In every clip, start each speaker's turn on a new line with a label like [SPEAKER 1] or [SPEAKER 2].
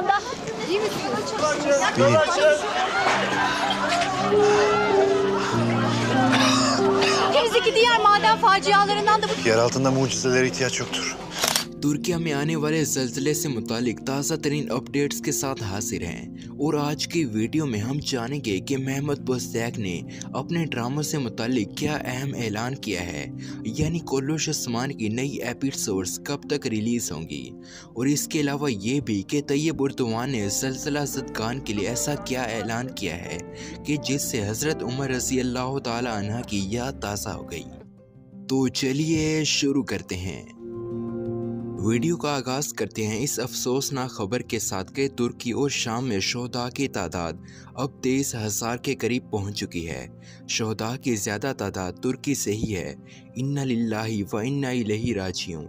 [SPEAKER 1] anda. İyi misiniz? Ülkemizdeki diğer maden facialarından da bu...
[SPEAKER 2] Yer altında mucizelere ihtiyaç yoktur.
[SPEAKER 3] Türkiye में आने वाले ज़लज़ले से मुतालिक ताज़ा तरीन अपडेट्स के साथ हाजिर हैं और आज की वीडियो में हम जानेंगे कि महमद बुज़दैक ने अपने ड्रामों से मुतालिक क्या अहम ऐलान किया है, यानी कोल्लुश उस्मान की नई एपिसोड्स कब तक रिलीज़ होंगी, और इसके अलावा ये भी कि तैयब उर्दवान ने ज़लज़ला ज़दगान के लिए ऐसा क्या ऐलान किया है कि जिससे हज़रत उमर रज़ी अल्लाह ताला अन्हा की याद ताज़ा हो गई। तो चलिए शुरू करते हैं। वीडियो का आगाज़ करते हैं इस अफसोसनाक खबर के साथ कि तुर्की और शाम में शोहदा की तादाद अब 23,000 के करीब पहुंच चुकी है। शोहदा की ज़्यादा तादाद तुर्की से ही है। इन्ना लिल्लाहि व इन्ना इलैहि राजिऊन।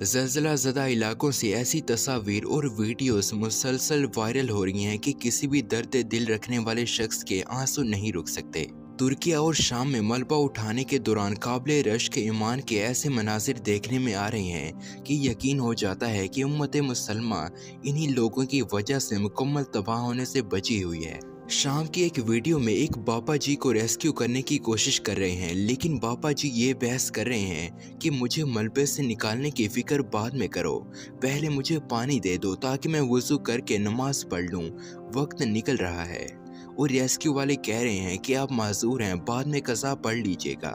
[SPEAKER 3] ज़लज़ला ज़दा इलाकों से ऐसी तस्वीर और वीडियोस मुसलसल वायरल हो रही हैं कि किसी भी दर्द दिल रखने वाले शख्स के आंसू नहीं रुक सकते। तुर्किया और शाम में मलबा उठाने के दौरान काबिले रश्क ईमान के ऐसे मनाजिर देखने में आ रहे हैं कि यकीन हो जाता है कि उम्मत मुसलमा इन्हीं लोगों की वजह से मुकम्मल तबाह होने से बची हुई है। शाम की एक वीडियो में एक बाबा जी को रेस्क्यू करने की कोशिश कर रहे हैं, लेकिन बाबा जी ये बहस कर रहे हैं कि मुझे मलबे से निकालने की फिक्र बाद में करो, पहले मुझे पानी दे दो ताकि मैं वुज़ू करके नमाज पढ़ लूँ, वक्त निकल रहा है। और रेस्क्यू वाले कह रहे हैं कि आप माजूर हैं, बाद में कज़ा पढ़ लीजिएगा।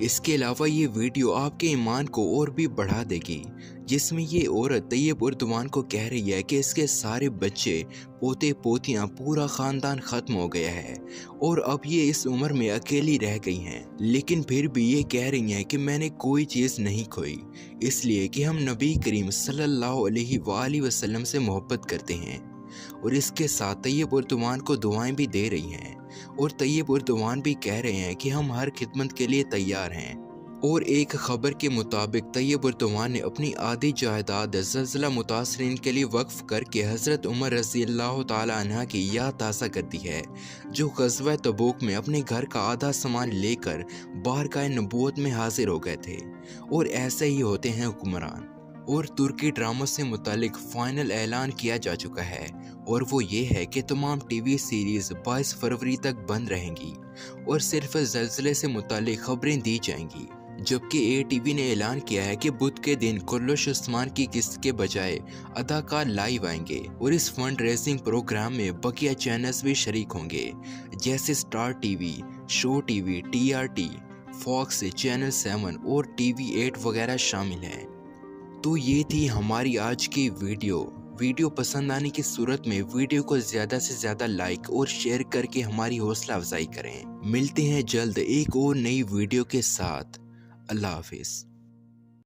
[SPEAKER 3] इसके अलावा ये वीडियो आपके ईमान को और भी बढ़ा देगी, जिसमें ये औरत तैयब उर्दवान को कह रही है कि इसके सारे बच्चे, पोते पोतियां, पूरा ख़ानदान ख़त्म हो गया है और अब ये इस उम्र में अकेली रह गई हैं, लेकिन फिर भी ये कह रही हैं कि मैंने कोई चीज़ नहीं खोई, इसलिए कि हम नबी करीम सल्लल्लाहु अलैहि वसल्लम से मोहब्बत करते हैं। और इसके साथ तैयब उर्दवान को दुआएं भी दे रही हैं और तैयब उर्दवान भी कह रहे हैं कि हम हर खिदमत के लिए तैयार हैं। और एक खबर के मुताबिक तैयब उर्दवान ने अपनी आधी जायदाद ज़लज़ला मुतासरीन के लिए वक्फ करके हज़रत उमर रज़ी अल्लाह ताला अन्हा की याद ताज़ा कर दी है, जो ग़ज़वा तबूक में अपने घर का आधा सामान लेकर बारगाह नबूवत में हाजिर हो गए थे। और ऐसे ही होते हैं हुक्मरान। और तुर्की ड्रामों से मुतालिक फ़ाइनल ऐलान किया जा चुका है, और वो ये है कि तमाम टीवी सीरीज़ 22 फरवरी तक बंद रहेंगी और सिर्फ ज़लज़ले से मुतालिक खबरें दी जाएंगी। जबकि ATV ने ऐलान किया है कि बुध के दिन कोल्लुश उस्मान की किस्त के बजाय अदाकार लाइव आएंगे और इस फंड रेजिंग प्रोग्राम में बकिया चैनल्स भी शरीक होंगे, जैसे star TV, show TV, TRT, Fox, channel 7 और TV 8 वगैरह शामिल हैं। तो ये थी हमारी आज की वीडियो पसंद आने की सूरत में वीडियो को ज़्यादा से ज़्यादा लाइक और शेयर करके हमारी हौसला अफजाई करें। मिलते हैं जल्द एक और नई वीडियो के साथ। अल्लाह हाफिज़।